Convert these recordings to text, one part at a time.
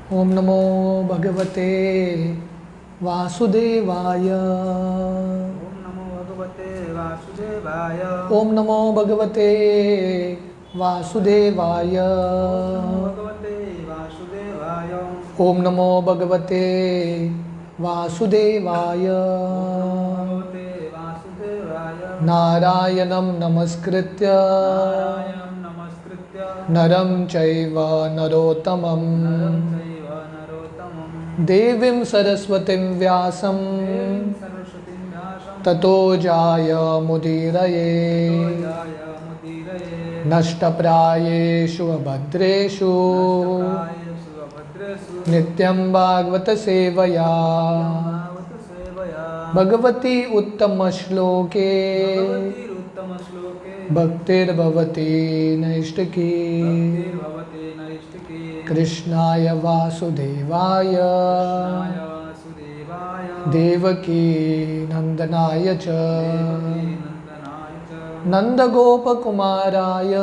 ओम नमो भगवते वासुदेवाय। ओम नमो भगवते वासुदेवाय। ओम नमो भगवते वासुदेवाय। ओम नमो भगवते वासुदेवाय। ओम नमो भगवते वासुदेवाय। भगवते वासुदेवाय। नारायणं नमस्कृत्य नारायणं नमस्कृत्य नरं चैव नरोत्तमं नरं चैव नरोत्तमं देवीं सरस्वतीं व्यासं देवीं सरस्वतीं व्यासं ततो जायमुदीरये। मुदीरये। नष्टप्रायेषु अभद्रेषु नष्टप्रायेषु अभद्रेषु नित्यं भागवत सेवया सेवया भगवती उत्तमश्लोके भगवतीरुत्तमश्लोके भक्तिर्भवति नैष्टिकी। भक्तिर्भवति नैष्टिकी। कृष्णाय वासुदेवाय कृष्णाय वासुदेवाय देवकी नन्दनाय च देवकीनन्दनाय च नन्दगोपकुमाराय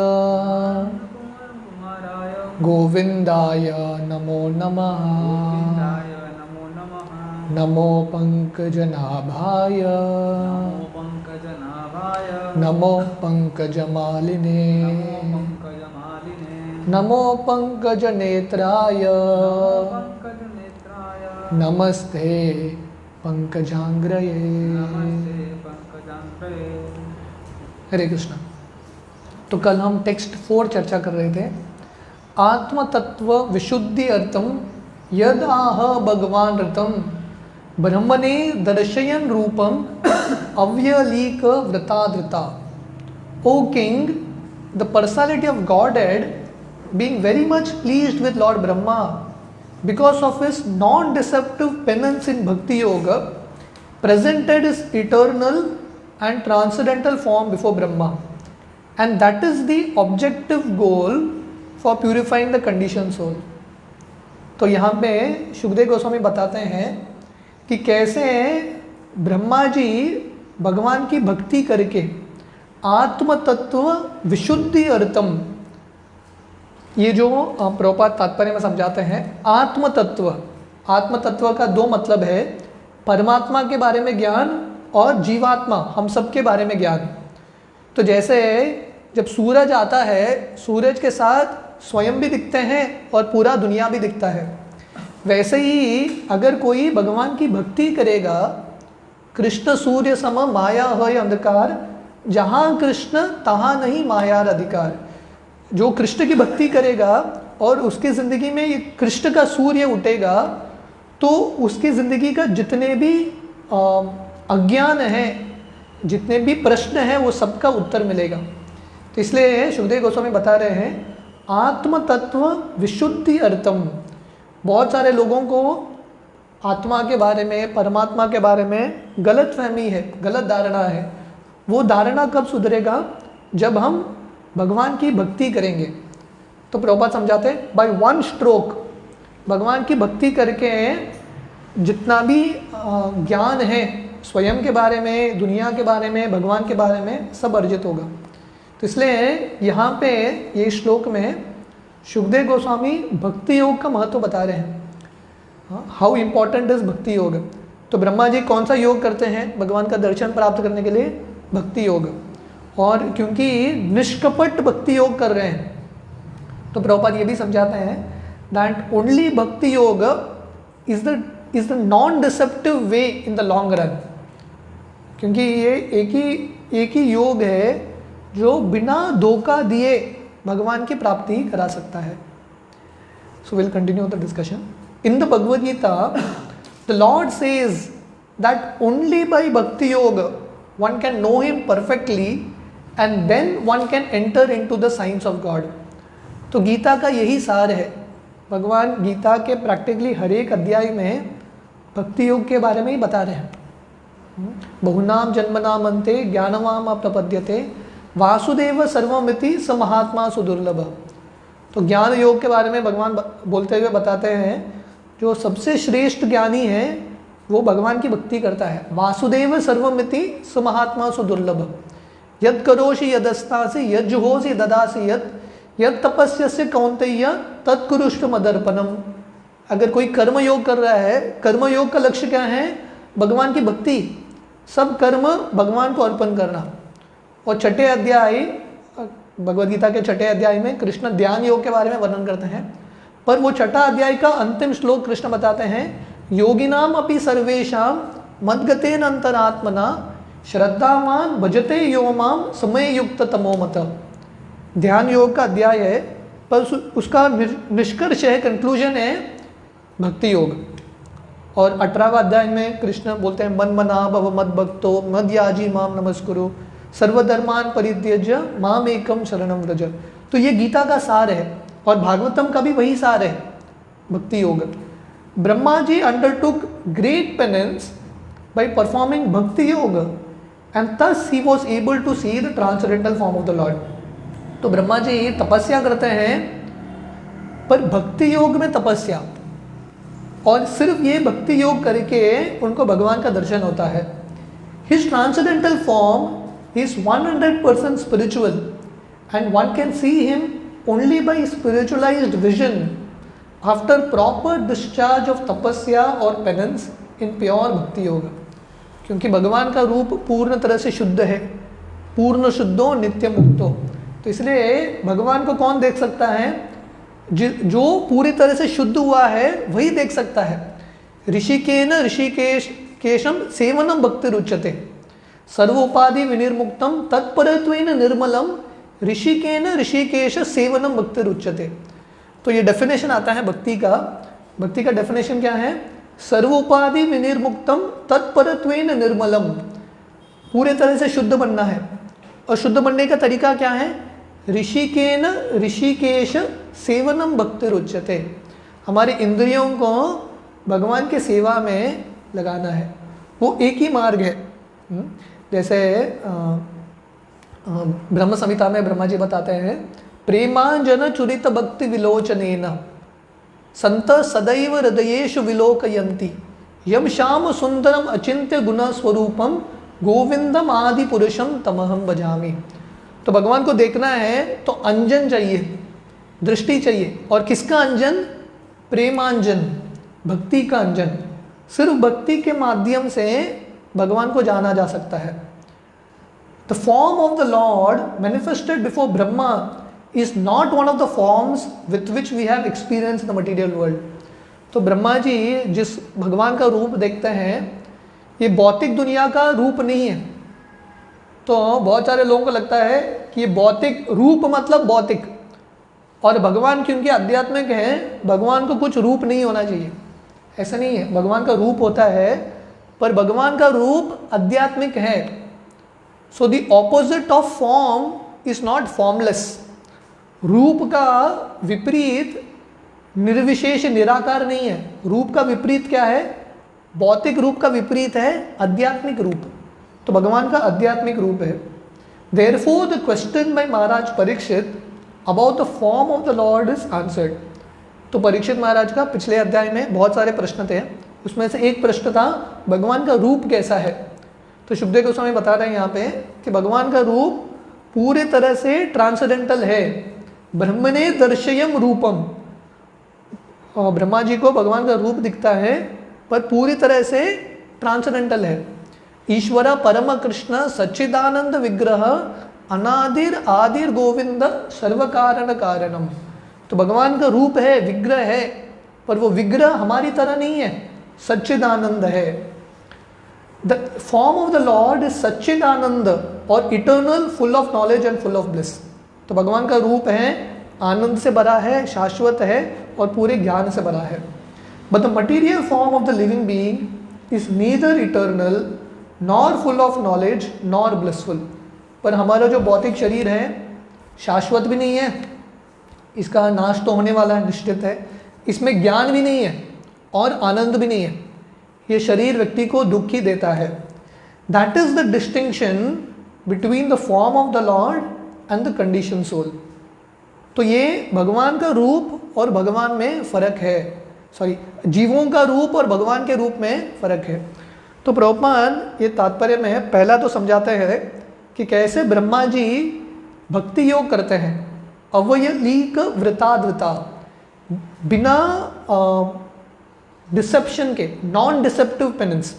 कुमाराय गोविन्दाय नमो नमः। गोविन्दाय नमो नमः। नमो पङ्कजनाभाय नमो पङ्कजनाभाय नमो पङ्कजमालिने नमो पङ्कजमालिने नमो पङ्कजनेत्राय पङ्कजनेत्राय नमस्ते पंकजांग्रये। नमस्ते पङ्कजाङ्ग्रये। हरे कृष्णा। तो कल हम टेक्स्ट 4 चर्चा कर रहे थे। आत्म तत्व विशुद्धि अर्थम यद आह भगवान रतम ब्रह्मणे दर्शयन रूपम अव्यलीक व्रताधृता। O king, the personality of Godhead being very much pleased with Lord Brahma because of his non-deceptive penance in Bhakti Yoga, presented his eternal and transcendental form before Brahma, and that is the objective goal for purifying the conditioned soul. तो यहाँ पे शुकदेव गोस्वामी बताते हैं कि कैसे ब्रह्मा जी भगवान की भक्ति करके आत्म तत्व विशुद्धि अर्थम, ये जो प्रभुपाद तात्पर्य में समझाते हैं, आत्म तत्व का 2 मतलब है, परमात्मा के बारे में ज्ञान और जीवात्मा हम सब के बारे में ज्ञान। तो जैसे जब सूरज आता है, सूरज के साथ स्वयं भी दिखते हैं और पूरा दुनिया भी दिखता है, वैसे ही अगर कोई भगवान की भक्ति करेगा, कृष्ण सूर्य सम माया है अंधकार, जहाँ कृष्ण तहाँ नहीं मायार अधिकार। जो कृष्ण की भक्ति करेगा और उसकी ज़िंदगी में ये कृष्ण का सूर्य उठेगा, तो उसकी ज़िंदगी का जितने भी अज्ञान है, जितने भी प्रश्न हैं, वो सबका उत्तर मिलेगा। तो इसलिए शुकदेव गोस्वामी बता रहे हैं आत्म तत्व विशुद्धि अर्थम। बहुत सारे लोगों को आत्मा के बारे में, परमात्मा के बारे में गलत फहमी है, गलत धारणा है। वो धारणा कब सुधरेगा? जब हम भगवान की भक्ति करेंगे। तो प्रभुपाद समझाते हैं बाय 1 स्ट्रोक भगवान की भक्ति करके जितना भी ज्ञान है स्वयं के बारे में, दुनिया के बारे में, भगवान के बारे में, सब अर्जित होगा। तो इसलिए यहाँ पे ये श्लोक में शुकदेव गोस्वामी भक्ति योग का महत्व बता रहे हैं। हाउ इम्पोर्टेंट इज भक्ति योग। तो ब्रह्मा जी कौन सा योग करते हैं भगवान का दर्शन प्राप्त करने के लिए? भक्ति योग। और क्योंकि निष्कपट भक्ति योग कर रहे हैं, तो प्रभुपाद ये भी समझाते हैं दैट ओनली भक्ति योग is the non deceptive way in the long run. क्योंकि ये एक ही योग है जो बिना धोखा दिए भगवान की प्राप्ति करा सकता है। So will continue the discussion. In the Bhagavad Gita the lord says that only by bhakti yoga one can know him perfectly and then one can enter into the science of God। तो गीता का यही सार है। भगवान गीता के प्रैक्टिकली हर एक अध्याय में भक्ति योग के बारे में ही बता रहे हैं। बहुनाम जन्मनाम अन्ते ज्ञानवाम अप्रपद्यते वासुदेव सर्वमिति स महात्मा सुदुर्लभ। तो ज्ञान योग के बारे में भगवान बोलते हुए बताते हैं जो सबसे श्रेष्ठ ज्ञानी है वो भगवान की भक्ति करता है। वासुदेव सर्वमिति स महात्मा सुदुर्लभ। यद करोषि यदस्तासि यद जुहोसि ददासि यद तपस्यस्य कौन्तेय तत्कुरुष्व मदर्पणम। अगर कोई कर्म योग कर रहा है, कर्म योग का लक्ष्य क्या है? भगवान की भक्ति, सब कर्म भगवान को अर्पण करना। और छठे अध्याय, भगवद गीता के छठे अध्याय में कृष्ण ध्यान योग के बारे में वर्णन करते हैं। पर वो छठा अध्याय का अंतिम श्लोक कृष्ण बताते हैं, योगिनाम अपि सर्वेषां मद्गतेन अंतरात्मना श्रद्धावान भजते यो माम समय युक्त तमो मत। ध्यान योग का अध्याय है, पर उसका निष्कर्ष है, कंक्लूजन है भक्ति योग। और 18वां अध्याय में कृष्ण बोलते हैं, मन मना भव मद भक्तो मद्याजी माम नमस्कुरु सर्वधर्मान परित्यज्य माम एकम शरणम व्रज। तो ये गीता का सार है और भागवतम का भी वही सार है, भक्ति योग। Brahma ji undertook great penance by performing bhakti yoga and thus he was able to see the transcendental form of the Lord। तो ब्रह्मा जी तपस्या करते हैं, पर भक्ति योग में तपस्या, और सिर्फ ये भक्ति योग करके उनको भगवान का दर्शन होता है। His transcendental form is 100% spiritual and one can see him only by spiritualized vision after proper discharge of tapasya or penance in pure bhakti yoga। क्योंकि भगवान का रूप पूर्ण तरह से शुद्ध है, पूर्ण शुद्धो नित्य मुक्तो। तो इसलिए भगवान को कौन देख सकता है? जो पूरी तरह से शुद्ध हुआ है वही देख सकता है। ऋषिकेन ऋषिकेशम सेवनम भक्ति रुच्यते सर्वोपाधि विनिर्मुक्तम तत्परत्वेन निर्मलम ऋषिकेन ऋषिकेश सेवनम भक्ति रुच्यते। तो ये डेफिनेशन आता है भक्ति का। भक्ति का डेफिनेशन क्या है? सर्वोपाधि विनिर्मुक्तम तत्परत्वेन निर्मलम, पूरे तरह से शुद्ध बनना है। और शुद्ध बनने का तरीका क्या है? ऋषिकेन ऋषिकेश सेवनम भक्ति रुच्यते। हमारे इंद्रियों को भगवान के सेवा में लगाना है, वो एक ही मार्ग है। जैसे ब्रह्म संहिता में ब्रह्मा जी बताते हैं, प्रेमांजन चुरित भक्ति विलोचनेन संत सदैव हृदयेषु विलोकयन्ति यम श्याम सुंदरम अचिंत्य गुण स्वरूपम गोविंदम आदि पुरुषम तमहम भजामि। तो भगवान को देखना है तो अंजन चाहिए, दृष्टि चाहिए। और किसका अंजन? प्रेमांजन, भक्ति का अंजन। सिर्फ भक्ति के माध्यम से भगवान को जाना जा सकता है। The form of the Lord manifested before Brahma is not one of the forms with which we have experienced the material world। तो ब्रह्मा जी जिस भगवान का रूप देखते हैं, ये भौतिक दुनिया का रूप नहीं है। तो बहुत सारे लोगों को लगता है कि ये भौतिक रूप मतलब भौतिक, और भगवान क्योंकि आध्यात्मिक है, भगवान को कुछ रूप नहीं होना चाहिए। ऐसा नहीं है, भगवान का रूप होता है, पर भगवान का रूप आध्यात्मिक है। So the opposite of form is not formless. रूप का विपरीत निर्विशेष निराकार नहीं है। रूप का विपरीत क्या है? भौतिक रूप का विपरीत है आध्यात्मिक रूप। तो भगवान का आध्यात्मिक रूप है। Therefore the question by Maharaj Parikshit about the form of the Lord is answered। तो परीक्षित महाराज का पिछले अध्याय में बहुत सारे प्रश्न थे, उसमें से एक प्रश्न था भगवान का रूप कैसा है। तो शुभदेव गोस्वामी बता रहे हैं यहाँ पे कि भगवान का रूप पूरे तरह से ट्रांसेंडेंटल है। ब्रह्मणे दर्शयम रूपम, और ब्रह्मा जी को भगवान का रूप दिखता है, पर पूरी तरह से ट्रांसेंडेंटल है। ईश्वर परम कृष्ण सच्चिदानंद विग्रह अनादिर आदिर गोविंद सर्व कारण कारणम। तो भगवान का रूप है, विग्रह है, पर वो विग्रह हमारी तरह नहीं है, सच्चिदानंद है। The form of the Lord is sachchidananda और eternal, full of knowledge and full of bliss. तो भगवान का रूप है, आनंद से भरा है, शाश्वत है और पूरे ज्ञान से भरा है। But the material form of the living being is neither eternal nor full of knowledge nor blissful. पर हमारा जो भौतिक शरीर है शाश्वत भी नहीं है, इसका नाश तो होने वाला है, निश्चित है। इसमें ज्ञान भी नहीं है और आनंद भी नहीं है। ये शरीर व्यक्ति को दुख ही देता है। That is the distinction between the form of the lord and the condition soul. तो ये भगवान का रूप और भगवान में फर्क है, जीवों का रूप और भगवान के रूप में फर्क है। तो प्रभुपाद ये तात्पर्य में पहला तो समझाते हैं कि कैसे ब्रह्मा जी भक्ति योग करते हैं, अवयलीक वृताधृता, बिना डिसेप्शन के, नॉन डिसेप्टिव पेनेंस।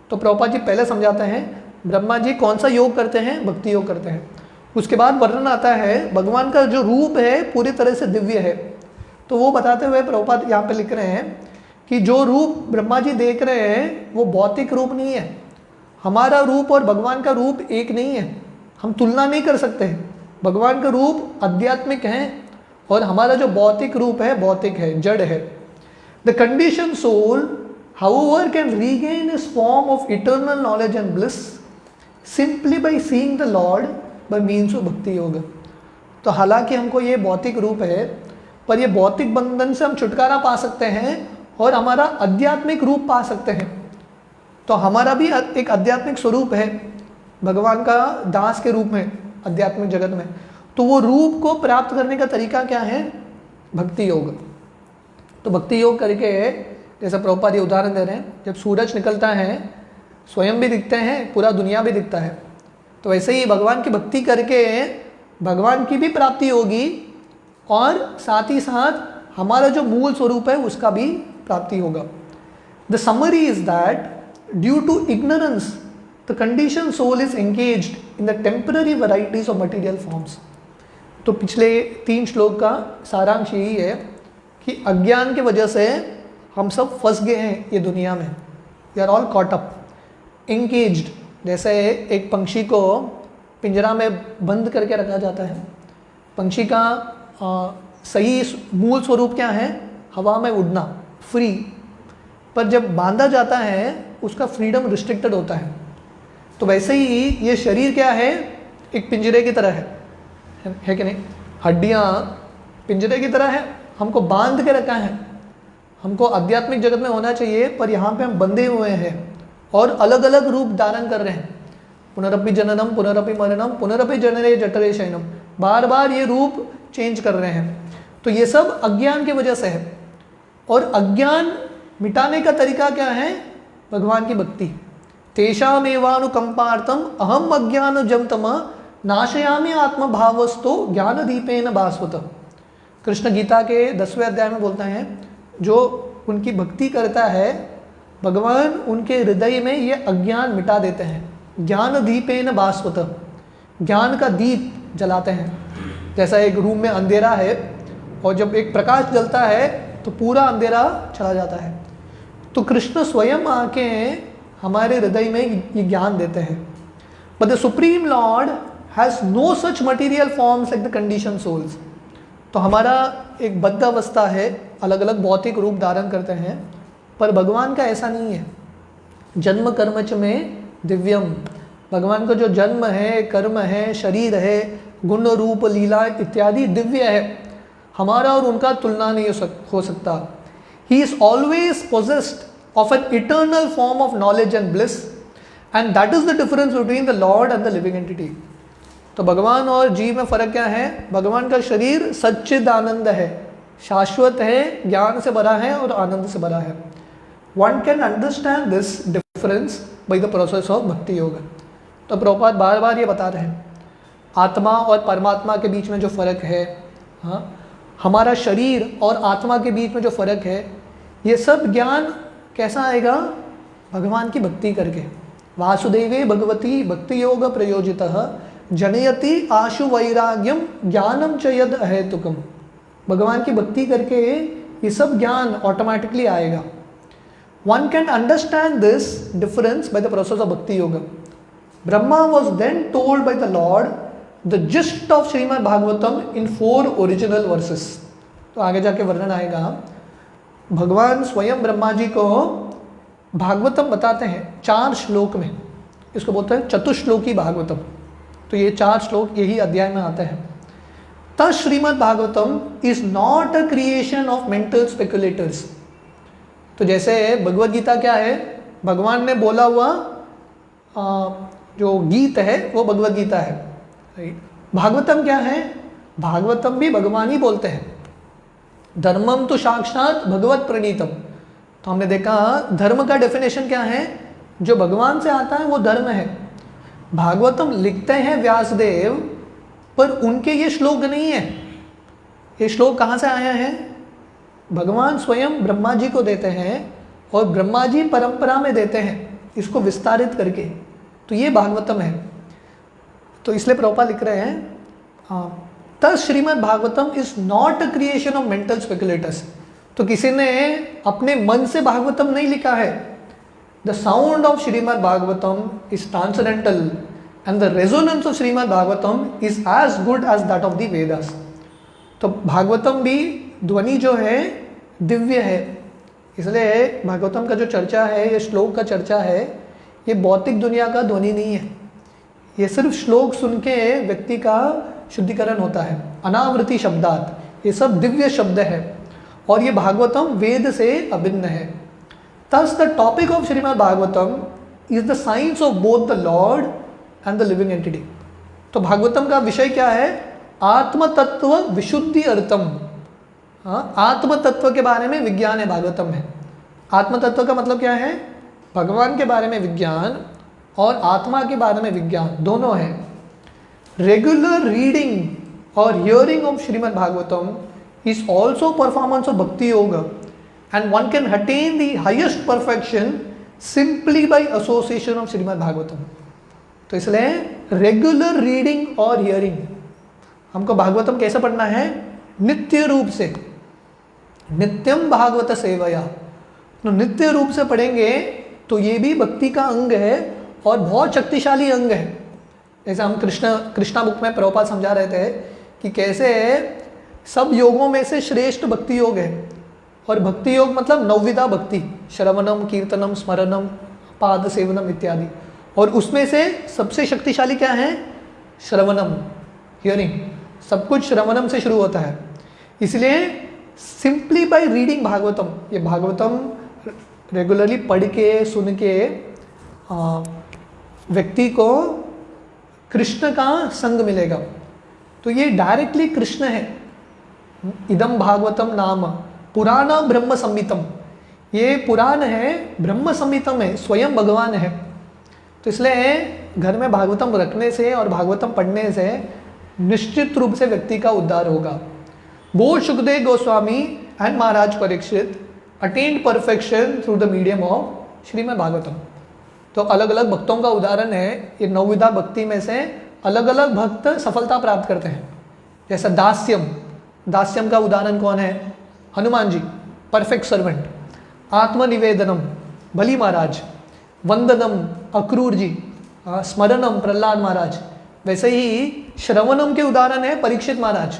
तो प्रभुपाद जी पहले समझाते हैं ब्रह्मा जी कौन सा योग करते हैं, भक्ति योग करते हैं। उसके बाद वर्णन आता है भगवान का जो रूप है पूरी तरह से दिव्य है। तो वो बताते हुए प्रभुपाद यहाँ पे लिख रहे हैं कि जो रूप ब्रह्मा जी देख रहे हैं वो भौतिक रूप नहीं है। हमारा रूप और भगवान का रूप एक नहीं है, हम तुलना नहीं कर सकते हैं। भगवान का रूप आध्यात्मिक है और हमारा जो भौतिक रूप है भौतिक है, जड़ है। The condition soul however can regain its form of eternal knowledge and bliss simply by seeing the Lord by means of भक्ति योग। तो हालांकि हमको ये भौतिक रूप है, पर ये भौतिक बंधन से हम छुटकारा पा सकते हैं और हमारा आध्यात्मिक रूप पा सकते हैं। तो हमारा भी एक आध्यात्मिक स्वरूप है भगवान का दास के रूप में आध्यात्मिक जगत में। तो वो रूप को प्राप्त करने का तरीका क्या है? भक्ति योग। तो भक्ति योग करके जैसा प्रभुपाद ये उदाहरण दे रहे हैं, जब सूरज निकलता है स्वयं भी दिखते हैं, पूरा दुनिया भी दिखता है। तो वैसे ही भगवान की भक्ति करके भगवान की भी प्राप्ति होगी और साथ ही साथ हमारा जो मूल स्वरूप है उसका भी प्राप्ति होगा। The summary is that due to ignorance the condition soul is engaged in the temporary varieties of material forms. तो पिछले 3 श्लोक का सारांश यही है कि अज्ञान की वजह से हम सब फंस गए हैं ये दुनिया में। We are all caught up, engaged. जैसे एक पंक्षी को पिंजरा में बंद करके रखा जाता है। पंक्षी का सही मूल स्वरूप क्या है? हवा में उड़ना, फ्री। पर जब बांधा जाता है उसका फ्रीडम रिस्ट्रिक्टेड होता है। तो वैसे ही ये शरीर क्या है? एक पिंजरे की तरह है कि नहीं? हड्डियाँ पिंजरे की तरह है, हमको बांध के रखा है। हमको आध्यात्मिक जगत में होना चाहिए, पर यहाँ पे हम बंधे हुए हैं और अलग अलग रूप धारण कर रहे हैं। पुनरपि जननम पुनरपि मरणम पुनरपि जनरे जठरे शयनम, बार बार ये रूप चेंज कर रहे हैं। तो ये सब अज्ञान की वजह से है। और अज्ञान मिटाने का तरीका क्या है? भगवान की भक्ति। तेषामेवानुकंपार्थम अहम अज्ञानजं तमः नाशयामि आत्मभावस्तो ज्ञान दीपेन भास्वत। कृष्ण गीता के 10वें अध्याय में बोलते हैं जो उनकी भक्ति करता है भगवान उनके हृदय में ये अज्ञान मिटा देते हैं। ज्ञान दीपेन भास्वत, ज्ञान का दीप जलाते हैं। जैसा एक रूम में अंधेरा है और जब एक प्रकाश जलता है तो पूरा अंधेरा चला जाता है। तो कृष्ण स्वयं आके हमारे हृदय में ये ज्ञान देते हैं। But the supreme lord has no such material forms like the condition souls. तो हमारा एक बद्ध अवस्था है, अलग अलग भौतिक रूप धारण करते हैं, पर भगवान का ऐसा नहीं है। जन्म कर्म च में दिव्यम, भगवान का जो जन्म है, कर्म है, शरीर है, गुण रूप लीला इत्यादि दिव्य है। हमारा और उनका तुलना नहीं हो सकता। He is always possessed of an eternal form of knowledge and bliss, and that is the difference between the lord and the living entity. तो भगवान और जीव में फ़र्क क्या है? भगवान का शरीर सच्चिद आनंद है, शाश्वत है, ज्ञान से भरा है और आनंद से भरा है। One can understand this difference by the process of bhakti yoga. तो प्रभुपाद बार बार ये बता रहे हैं आत्मा और परमात्मा के बीच में जो फ़र्क है, हाँ, हमारा शरीर और आत्मा के बीच में जो फ़र्क है, ये सब ज्ञान कैसा आएगा? भगवान की भक्ति करके। वासुदेवे भगवती भक्ति योग प्रयोजितः जनयति आशु वैराग्यम ज्ञानम च यद अहेतुकम। भगवान की भक्ति करके ये सब ज्ञान ऑटोमेटिकली आएगा। One can understand this difference by the process of bhakti योग। Brahma was then told by the lord the gist of Shrimad Bhagavatam in 4 original verses. तो आगे जाके वर्णन आएगा। भगवान स्वयं ब्रह्मा जी को भागवतम बताते हैं 4 श्लोक में। इसको बोलते हैं चतुश्लोकी भागवतम। तो ये 4 श्लोक यही अध्याय में आते हैं। तत् Shrimad Bhagavatam is not a creation of mental speculators. तो जैसे भगवद गीता क्या है? भगवान ने बोला हुआ जो गीत है वो भगवद गीता है। भागवतम क्या है? भागवतम भी भगवान ही बोलते हैं। धर्मम तो साक्षात भगवत प्रणीतम। तो हमने देखा धर्म का डेफिनेशन क्या है? जो भगवान से आता है वो धर्म है। भागवतम लिखते हैं व्यासदेव, पर उनके ये श्लोक नहीं है। ये श्लोक कहाँ से आया है? भगवान स्वयं ब्रह्मा जी को देते हैं और ब्रह्मा जी परंपरा में देते हैं इसको विस्तारित करके, तो ये भागवतम है। तो इसलिए प्रभुपाद लिख रहे हैं तस् Shrimad Bhagavatam is not a creation of mental speculators. तो किसी ने अपने मन से भागवतम नहीं लिखा है। The sound of Shrimad Bhagavatam is transcendental and the resonance of Shrimad Bhagavatam is as good as that of the Vedas. तो भागवतम भी ध्वनि जो है दिव्य है, इसलिए भागवतम का जो चर्चा है, ये श्लोक का चर्चा है, ये भौतिक दुनिया का ध्वनि नहीं है। ये सिर्फ श्लोक सुन के व्यक्ति का शुद्धिकरण होता है। अनावृति शब्दात, ये सब दिव्य शब्द है और ये भागवतम वेद से अभिन्न है। Thus the topic of Shrimad Bhagavatam is the science of both the lord and the living entity. तो भागवतम का विषय क्या है? आत्म तत्व विशुद्धि अर्थम। आत्म तत्व के बारे में विज्ञान है भागवतम में। आत्म तत्व का मतलब क्या है? भगवान के बारे में विज्ञान और आत्मा के बारे में विज्ञान, दोनों है। रेगुलर रीडिंग और hearing of Shrimad Bhagavatam is also performance of bhakti yoga, and one can attain the highest perfection simply by association of Srimad Bhagavatam। तो इसलिए रेगुलर रीडिंग और हियरिंग, हमको भागवतम कैसे पढ़ना है? नित्य रूप से, नित्यम भागवत सेवया। तो नित्य रूप से पढ़ेंगे तो ये भी भक्ति का अंग है और बहुत शक्तिशाली अंग है। जैसे हम कृष्णा बुक में प्रभुपाद समझा रहे थे कि कैसे सब योगों में से श्रेष्ठ भक्ति योग है। और भक्ति योग मतलब नवविधा भक्ति, श्रवणम, कीर्तनम, स्मरणम, पाद सेवनम इत्यादि। और उसमें से सबसे शक्तिशाली क्या है? श्रवणम, हियरिंग। सब कुछ श्रवणम से शुरू होता है। इसलिए सिंपली बाय रीडिंग भागवतम, ये भागवतम रेगुलरली पढ़ के सुन के व्यक्ति को कृष्ण का संग मिलेगा। तो ये डायरेक्टली कृष्ण है। इदम भागवतम नाम पुराण ब्रह्म संहितम, ये पुराण है, ब्रह्म संहितम है, स्वयं भगवान है। तो इसलिए घर में भागवतम रखने से और भागवतम पढ़ने से निश्चित रूप से व्यक्ति का उद्धार होगा। Both Sukhdev Goswami and Maharaj Parikshit attend perfection through the medium of Shrimad Bhagavatam. तो अलग अलग भक्तों का उदाहरण है। ये नवविधा भक्ति में से अलग अलग भक्त सफलता प्राप्त करते हैं। जैसा दास्यम, दास्यम का उदाहरण कौन है? Hanuman ji, perfect servant. आत्मनिवेदनम, बलि महाराज। वंदनम, अक्रूर जी। स्मरणम, प्रहलाद महाराज। वैसे ही श्रवणम के उदाहरण है परीक्षित महाराज।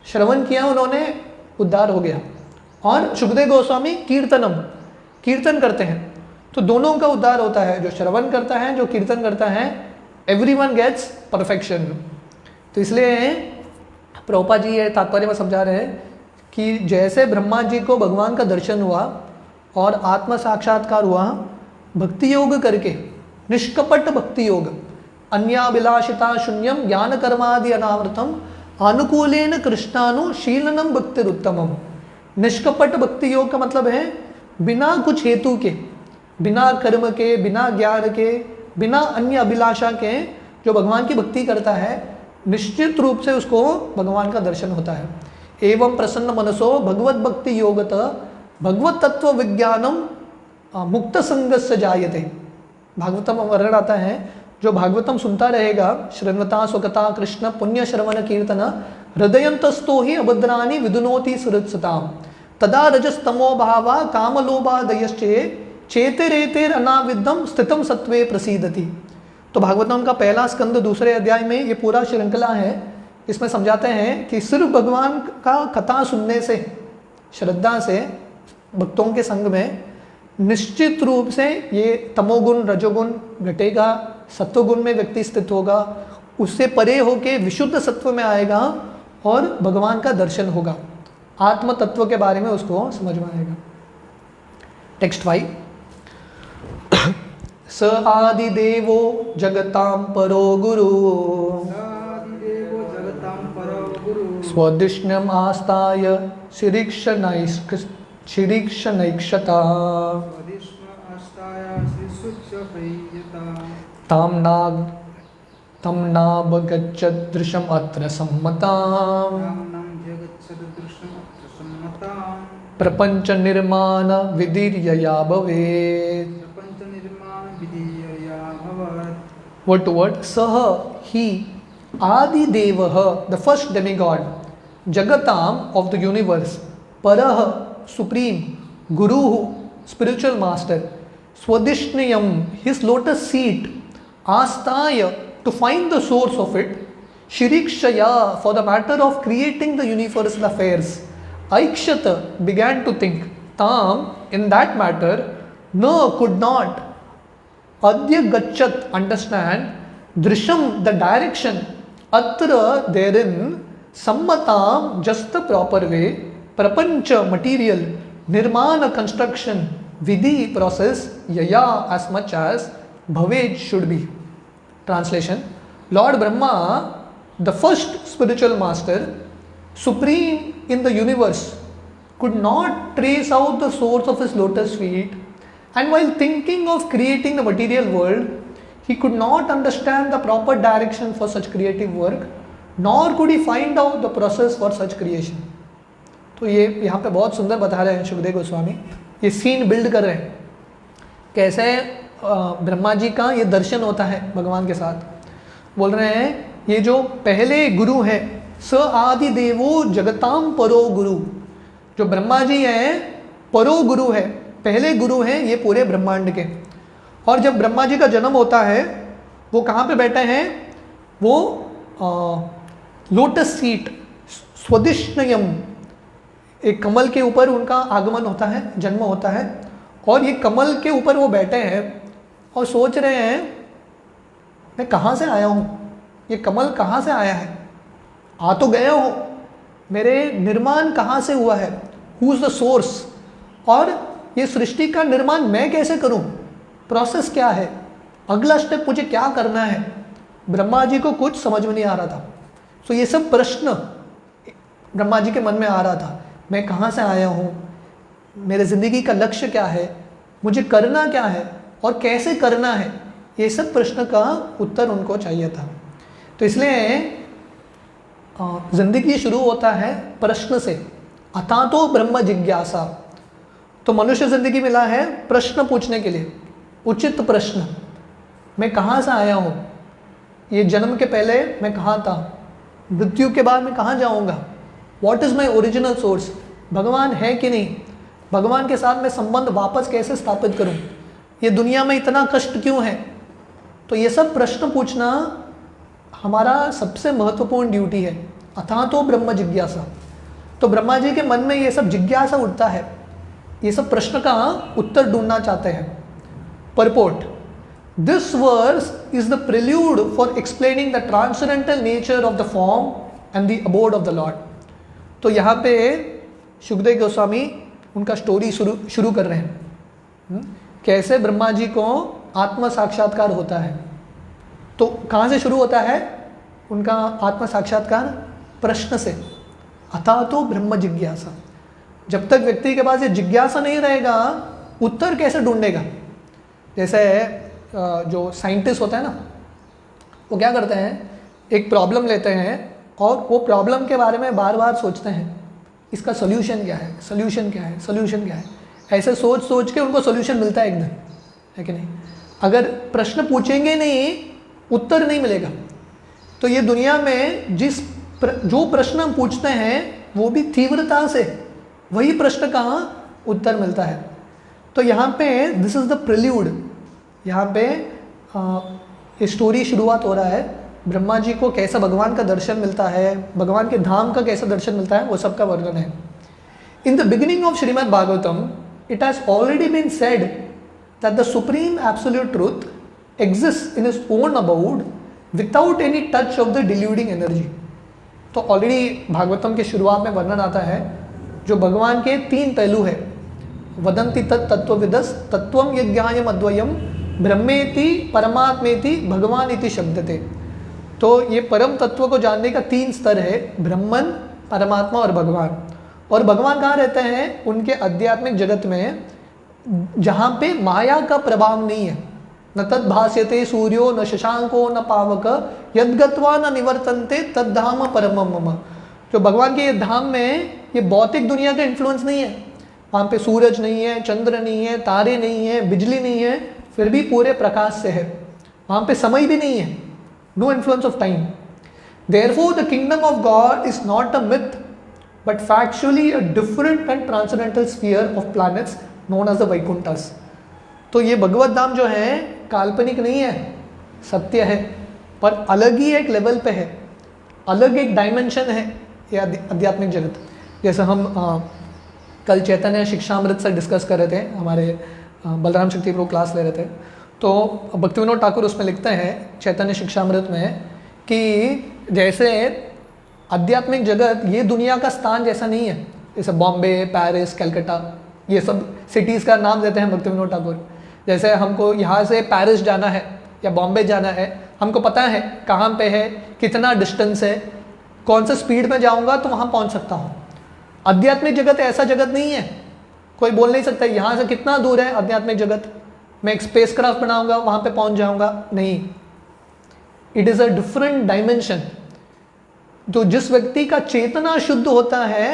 श्रवण किया उन्होंने, उद्धार हो गया। और सुखदेव गोस्वामी कीर्तनम, कीर्तन करते हैं, तो दोनों का उद्धार होता है। जो श्रवण करता है, जो कीर्तन करता है, एवरीवन गेट्स परफेक्शन। तो इसलिए प्रभुपाद जी ये तात्पर्य में समझा रहे हैं कि जैसे ब्रह्मा जी को भगवान का दर्शन हुआ और आत्म साक्षात्कार हुआ भक्ति योग करके, निष्कपट भक्ति योग, अन्याभिलाषिता शून्यम ज्ञान कर्मादि अनावृतम अनुकूलेन कृष्णानुशीलनम भक्तिरुत्तमम। निष्कपट भक्ति योग का मतलब है बिना कुछ हेतु के, बिना कर्म के, बिना ज्ञान के, बिना अन्य अभिलाषा के जो भगवान की भक्ति करता है, निश्चित रूप से उसको भगवान का दर्शन होता है। एवं प्रसन्न मनसो भगवत भक्ति योगत भगवत तत्व विज्ञानम मुक्त संगस्य जायते। भागवतम वर्णन आता है, जो भागवतम सुनता रहेगा, श्रृण्वता स्वकता कृष्ण पुण्य श्रवण कीर्तन हृदयंतस्तो ही अभद्रानि विदुनोति सुहृत्सताम तदा रजस्तमो भावा कामलोभादयश्चे चेतेरेतेर अनाविद्यम स्थितम सत्वे प्रसीदति। तो भागवतम का पहला स्कंद दूसरे अध्याय में ये पूरा श्रृंखला है। इसमें समझाते हैं कि सिर्फ भगवान का कथा सुनने से, श्रद्धा से, भक्तों के संग में निश्चित रूप से ये तमोगुण रजोगुण घटेगा, सत्वगुण में व्यक्ति स्थित होगा, उससे परे होके विशुद्ध सत्व में आएगा और भगवान का दर्शन होगा। आत्म तत्व के बारे में उसको समझ में आएगा। टेक्स्ट 5। स आदिदेवो जगतां परो गुरु स्वदिष्ण्यम् आस्ताय शिरीक्षणैक्षता तं नावगच्छदृशम् अत्र सम्मताम् प्रपंच निर्माण विधिर्यया भवेत्. प्रपंच निर्माण विधीयया भवत्. Word to word. Sah, he, Adi Devah, the first demigod, Jagatam of the universe, Parah, supreme, Guru, spiritual master, Swadhishnayam, his lotus seat, Astaya, to find the source of it, Shirikshaya, for the matter of creating the universal affairs, Aikshata, began to think, Tam, in that matter, no, could not, Adya Gachat, understand, Drisham, the direction, Atra, therein, Sammatam, just the proper way, Prapancha, material, Nirmana, construction, Vidhi, process, Yaya, as much as, Bhavaj, should be. Translation: Lord Brahma, the first spiritual master, supreme in the universe, could not trace out the source of his lotus feet, and while thinking of creating the material world, he could not understand the proper direction for such creative work, nor could he find out the process for such creation. तो ये यहाँ पे बहुत सुंदर बता रहे हैं शुकदेव गोस्वामी, ये सीन बिल्ड कर रहे हैं कैसे ब्रह्मा जी का ये दर्शन होता है भगवान के साथ. बोल रहे हैं ये जो पहले गुरु हैं, स आदि देवो जगताम परो गुरु, जो ब्रह्मा जी हैं परो गुरु है, पहले गुरु हैं ये पूरे ब्रह्मांड के. और जब ब्रह्मा जी का जन्म होता है वो कहाँ पे बैठे हैं, वो लोटस सीट स्वदिष्णयम, एक कमल के ऊपर उनका आगमन होता है, जन्म होता है, और ये कमल के ऊपर वो बैठे हैं और सोच रहे हैं मैं कहाँ से आया हूँ, ये कमल कहाँ से आया है, आ तो गया हूँ, मेरे निर्माण कहाँ से हुआ है, हु इज़ द सोर्स, और ये सृष्टि का निर्माण मैं कैसे करूँ, प्रोसेस क्या है, अगला स्टेप मुझे क्या करना है. ब्रह्मा जी को कुछ समझ में नहीं आ रहा था. तो ये सब प्रश्न ब्रह्मा जी के मन में आ रहा था, मैं कहाँ से आया हूँ, मेरे ज़िंदगी का लक्ष्य क्या है, मुझे करना क्या है और कैसे करना है, ये सब प्रश्न का उत्तर उनको चाहिए था. तो इसलिए ज़िंदगी शुरू होता है प्रश्न से, अथा तो ब्रह्म जिज्ञासा. तो मनुष्य ज़िंदगी मिला है प्रश्न पूछने के लिए, उचित प्रश्न, मैं कहाँ से आया हूँ, ये जन्म के पहले मैं कहाँ था, मृत्यु के बाद मैं कहाँ जाऊँगा, what is my original source, भगवान है कि नहीं, भगवान के साथ मैं संबंध वापस कैसे स्थापित करूं, ये दुनिया में इतना कष्ट क्यों है. तो ये सब प्रश्न पूछना हमारा सबसे महत्वपूर्ण ड्यूटी है. अथा तो ब्रह्म जिज्ञासा. तो ब्रह्मा जी के मन में ये सब जिज्ञासा उठता है, ये सब प्रश्न का उत्तर ढूंढना चाहते हैं. Purport: this verse is the prelude for explaining the transcendental nature of the form and the abode of the lord. तो यहाँ पे शुकदेव गोस्वामी उनका स्टोरी शुरू कर रहे हैं, कैसे ब्रह्मा जी को आत्म साक्षात्कार होता है. तो कहाँ से शुरू होता है उनका आत्म साक्षात्कार, प्रश्न से, अथा तो ब्रह्म जिज्ञासा. जब तक व्यक्ति के पास ये जिज्ञासा नहीं रहेगा, उत्तर कैसे ढूंढेगा. जैसे जो साइंटिस्ट होता है ना, वो क्या करते हैं, एक प्रॉब्लम लेते हैं और वो प्रॉब्लम के बारे में बार बार सोचते हैं, इसका सोल्यूशन क्या है, सोल्यूशन क्या है, सोल्यूशन क्या है. ऐसे सोच सोच के उनको सोल्यूशन मिलता है एकदम, है कि नहीं. अगर प्रश्न पूछेंगे नहीं, उत्तर नहीं मिलेगा. तो ये दुनिया में जो प्रश्न हम पूछते हैं वो भी तीव्रता से वही प्रश्न का उत्तर मिलता है. तो यहाँ पे दिस इज़ द प्रिल्यूड, यहाँ पे स्टोरी शुरुआत हो रहा है. ब्रह्मा जी को कैसा भगवान का दर्शन मिलता है, भगवान के धाम का कैसा दर्शन मिलता है, वो सब का वर्णन है. In the beginning of Shrimad Bhagavatam it has already been said that the supreme absolute truth exists in his own abode without any touch of the deluding energy. तो ऑलरेडी भागवतम के शुरुआत में वर्णन आता है जो भगवान के तीन पहलू है. वदंती तत्त्वविदस् तत्वम यज्ञायम अद्वयम ब्रह्मेति परमात्मेति भगवान इति शब्दते. तो ये परम तत्व को जानने का तीन स्तर है, ब्रह्मन, परमात्मा और भगवान. और भगवान कहाँ रहते हैं, उनके आध्यात्मिक जगत में जहाँ पे माया का प्रभाव नहीं है. न तद भास्यते सूर्यो न शशांको न पावक यद्गत्वा न निवर्तन्ते तद्धाम परमम मम. जो भगवान के ये धाम में ये भौतिक दुनिया का इन्फ्लुएंस नहीं है, वहाँ पे सूरज नहीं है, चंद्र नहीं है, तारे नहीं है, बिजली नहीं है, फिर भी पूरे प्रकाश से है। वहाँ पे समय भी नहीं है, no influence of time. Therefore, the kingdom of God is not a myth, but factually a different and transcendental sphere of planets known as the Vaikunthas. तो ये भगवत धाम जो है काल्पनिक नहीं है, सत्य है, पर अलग ही एक लेवल पे है, अलग एक डायमेंशन है ये आध्यात्मिक जगत। जैसे हम कल चैतन्य शिक्षामृत से डिस्कस कर रहे थे, हमारे बलराम शक्ति प्रभु क्लास ले रहे थे, तो भक्तिविनोद ठाकुर उसमें लिखते हैं चैतन्य शिक्षामृत में कि जैसे आध्यात्मिक जगत ये दुनिया का स्थान जैसा नहीं है, जैसे बॉम्बे, पेरिस, कलकत्ता, ये सब सिटीज़ का नाम देते हैं भक्तिविनोद ठाकुर। जैसे हमको यहाँ से पेरिस जाना है या बॉम्बे जाना है, हमको पता है कहाँ पे है, कितना डिस्टेंस है, कौन सा स्पीड में जाऊँगा तो वहाँ पहुँच सकता हूँ। आध्यात्मिक जगत ऐसा जगत नहीं है, कोई बोल नहीं सकता यहाँ से कितना दूर है आध्यात्मिक जगत, मैं एक स्पेस क्राफ्ट बनाऊँगा वहाँ पे पहुँच जाऊँगा, नहीं। It is a different dimension. तो जिस व्यक्ति का चेतना शुद्ध होता है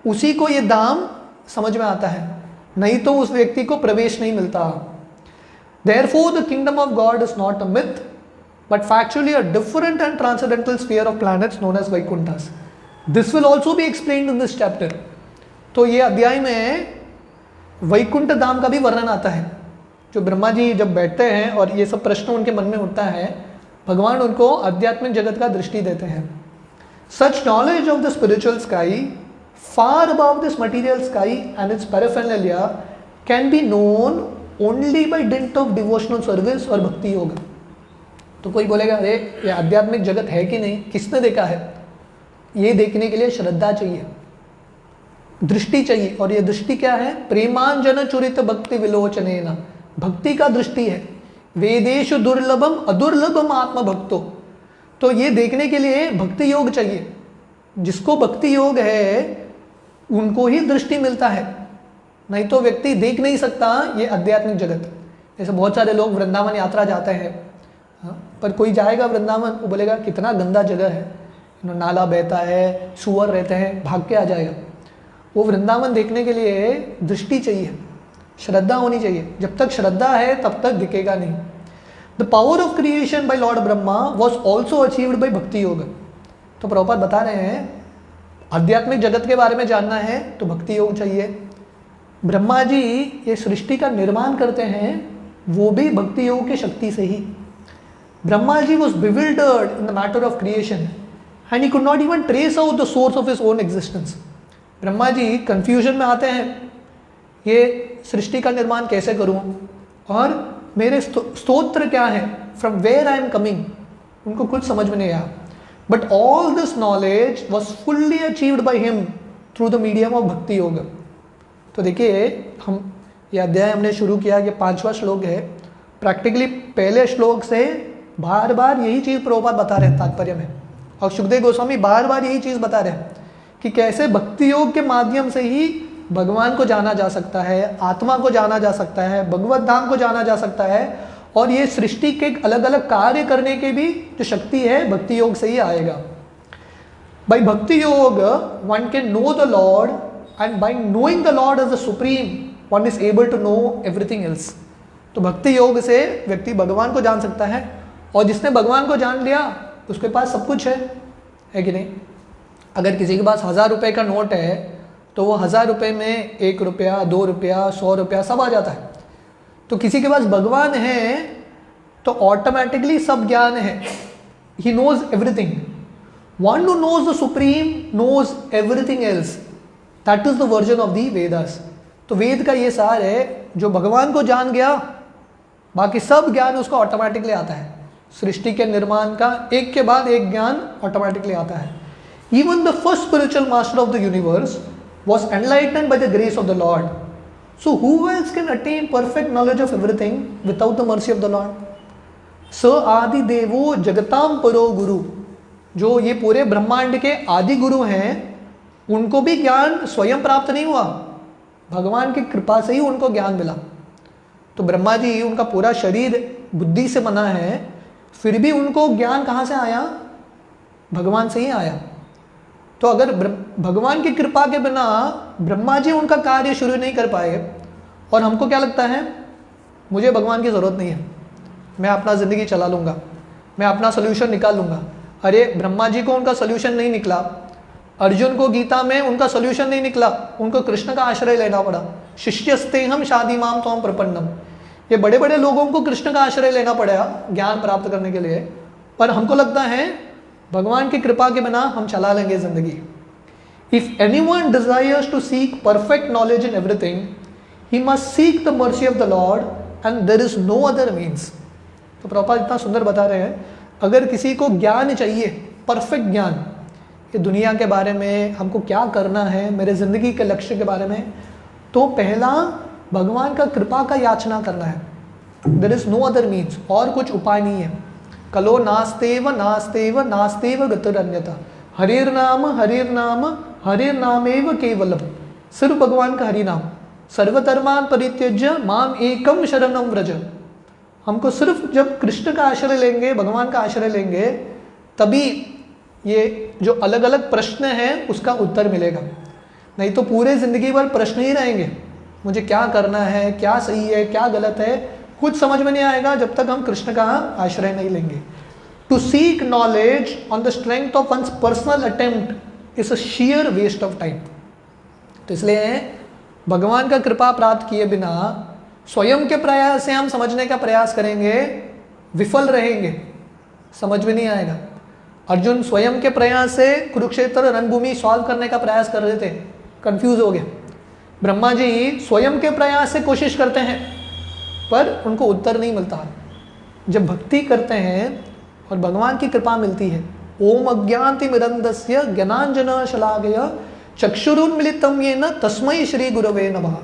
उसी को ये धाम समझ में आता है, नहीं तो उस व्यक्ति को प्रवेश नहीं मिलता। Therefore, the kingdom of God is not a myth, but factually a different and transcendental sphere of planets known as Vaikunthas. This will also be explained in this chapter. तो ये अध्याय में वैकुंठ धाम का भी वर्णन आता है। जो ब्रह्मा जी जब बैठते हैं और ये सब प्रश्न उनके मन में उठता है, भगवान उनको आध्यात्मिक जगत का दृष्टि देते हैं। Such knowledge of the spiritual sky, far above this material sky and its paraphernalia, can be known only by dint of devotional service और भक्ति योग। तो कोई बोलेगा अरे ये आध्यात्मिक जगत है कि नहीं, किसने देखा है? ये देखने के लिए श्रद्धा चाहिए, दृष्टि चाहिए, और ये दृष्टि क्या है? प्रेमांजन चुरित भक्ति विलोचनेन, भक्ति का दृष्टि है। वेदेषु दुर्लभम अदुर्लभम आत्म भक्तो, तो ये देखने के लिए भक्ति योग चाहिए। जिसको भक्ति योग है उनको ही दृष्टि मिलता है, नहीं तो व्यक्ति देख नहीं सकता ये आध्यात्मिक जगत। जैसे बहुत सारे लोग वृंदावन यात्रा जाते हैं, पर कोई जाएगा वृंदावन, वो बोलेगा कितना गंदा जगह है, नाला बहता है, सुअर रहते हैं, भाग के आ जाएगा। वो वृंदावन देखने के लिए दृष्टि चाहिए, श्रद्धा होनी चाहिए। जब तक श्रद्धा है तब तक दिखेगा नहीं। The power of creation bye Lord Brahma was also achieved by bhakti yoga. तो प्रभुपाद बता रहे हैं आध्यात्मिक जगत के बारे में जानना है तो भक्ति योग चाहिए। ब्रह्मा जी ये सृष्टि का निर्माण करते हैं वो भी भक्ति योग की शक्ति से ही। Brahma ji was bewildered in the matter of creation and he could not even trace out the source of his own existence. Brahma ji confusion में आते हैं, ये सृष्टि का निर्माण कैसे करूं और मेरे स्तोत्र क्या है, from where I am coming, उनको कुछ समझ में नहीं आया। But all this knowledge was fully achieved by him through the medium of bhakti yoga. तो देखिए हम ये अध्याय हमने शुरू किया, ये 5वां श्लोक है। प्रैक्टिकली पहले श्लोक से बार बार यही चीज़ प्रभुपाद बता रहे हैं तात्पर्य में, और सुखदेव गोस्वामी बार बार यही चीज़ बता रहे हैं कि कैसे भक्ति योग के माध्यम से ही भगवान को जाना जा सकता है, आत्मा को जाना जा सकता है, भगवत धाम को जाना जा सकता है, और ये सृष्टि के अलग अलग कार्य करने के भी जो शक्ति है भक्ति योग से ही आएगा। By bhakti yoga one can know the lord, and by knowing the lord as the supreme one is able to know everything else. तो भक्ति योग से व्यक्ति भगवान को जान सकता है, और जिसने भगवान को जान लिया उसके पास सब कुछ है कि नहीं। अगर किसी के पास 1000 रुपये का नोट है तो वो 1000 रुपये में 1 रुपया, 2 रुपया, 100 रुपया सब आ जाता है। तो किसी के पास भगवान है तो ऑटोमेटिकली सब ज्ञान है, he knows everything. One who knows the supreme knows everything else, that is the version of the Vedas. तो वेद का ये सार है, जो भगवान को जान गया बाकी सब ज्ञान उसको ऑटोमेटिकली आता है। सृष्टि के निर्माण का एक के बाद एक ज्ञान ऑटोमेटिकली आता है। Even the first spiritual master of the universe was enlightened by the grace of the Lord. So who else can attain perfect knowledge of everything without the mercy of the Lord? स आदि देवो जगताम परो गुरु, जो ये पूरे ब्रह्मांड के आदि गुरु हैं, उनको भी ज्ञान स्वयं प्राप्त नहीं हुआ, भगवान की कृपा से ही उनको ज्ञान मिला। तो ब्रह्मा जी उनका पूरा शरीर बुद्धि से बना है, फिर भी उनको ज्ञान कहाँ से आया? भगवान से ही आया। तो अगर भगवान की कृपा के बिना ब्रह्मा जी उनका कार्य शुरू नहीं कर पाए, और हमको क्या लगता है, मुझे भगवान की ज़रूरत नहीं है, मैं अपना ज़िंदगी चला लूँगा, मैं अपना सोल्यूशन निकाल लूँगा। अरे ब्रह्मा जी को उनका सोल्यूशन नहीं निकला, अर्जुन को गीता में उनका सोल्यूशन नहीं निकला, उनको कृष्ण का आश्रय लेना पड़ा। शिष्यस्ते हम शादी माम त्वं प्रपन्नम, ये बड़े बड़े लोगों को कृष्ण का आश्रय लेना पड़ा ज्ञान प्राप्त करने के लिए, पर हमको लगता है भगवान की कृपा के बिना हम चला लेंगे ज़िंदगी। If anyone desires to seek perfect knowledge in everything, he must seek the mercy of the lord and there is no other means. तो प्रभुपाद इतना सुंदर बता रहे हैं, अगर किसी को ज्ञान चाहिए, परफेक्ट ज्ञान, कि दुनिया के बारे में हमको क्या करना है, मेरे ज़िंदगी के लक्ष्य के बारे में, तो पहला भगवान का कृपा का याचना करना है। There is no other means, और कुछ उपाय नहीं है। कलो नास्तेव नास्तेव नास्तेव गतिरन्यथा, हरिर नाम हरिर नामेव केवलम, सिर्फ भगवान का हरि नाम। सर्वधर्मान परित्यज्य माम एकम शरणम व्रज, हमको सिर्फ जब कृष्ण का आश्रय लेंगे, भगवान का आश्रय लेंगे, तभी ये जो अलग अलग प्रश्न हैं उसका उत्तर मिलेगा। नहीं तो पूरे ज़िंदगी भर प्रश्न ही रहेंगे, मुझे क्या करना है, क्या सही है, क्या गलत है, कुछ समझ में नहीं आएगा जब तक हम कृष्ण का आश्रय नहीं लेंगे। To seek knowledge on the strength of one's personal attempt is a sheer waste of time. तो इसलिए भगवान का कृपा प्राप्त किए बिना स्वयं के प्रयास से हम समझने का प्रयास करेंगे, विफल रहेंगे, समझ में नहीं आएगा। अर्जुन स्वयं के प्रयास से कुरुक्षेत्र रणभूमि सॉल्व करने का प्रयास कर रहे थे, कंफ्यूज हो गए। ब्रह्मा जी स्वयं के प्रयास से कोशिश करते हैं, पर उनको उत्तर नहीं मिलता। जब भक्ति करते हैं और भगवान की कृपा मिलती है, ओम अज्ञानतिमिरन्दस्य ज्ञानांजन शलाकया चक्षुरुन्मिलितं येन तस्मै श्री गुरवे नमः।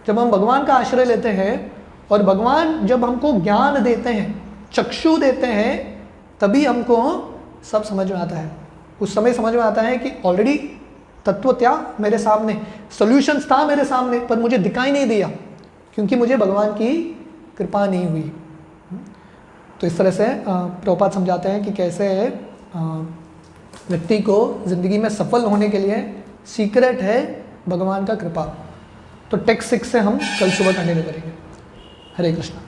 जब हम भगवान का आश्रय लेते हैं और भगवान जब हमको ज्ञान देते हैं, चक्षु देते हैं, तभी हमको सब समझ में आता है। उस समय समझ में आता है कि ऑलरेडी तत्व क्या मेरे सामने, सॉल्यूशंस था मेरे सामने, पर मुझे दिखाई नहीं दिया क्योंकि मुझे भगवान की कृपा नहीं हुई। तो इस तरह से प्रभुपाद समझाते हैं कि कैसे व्यक्ति को ज़िंदगी में सफल होने के लिए सीक्रेट है भगवान का कृपा। तो टेक्स्ट 6 से हम कल सुबह कंटिन्यू करेंगे। हरे कृष्णा।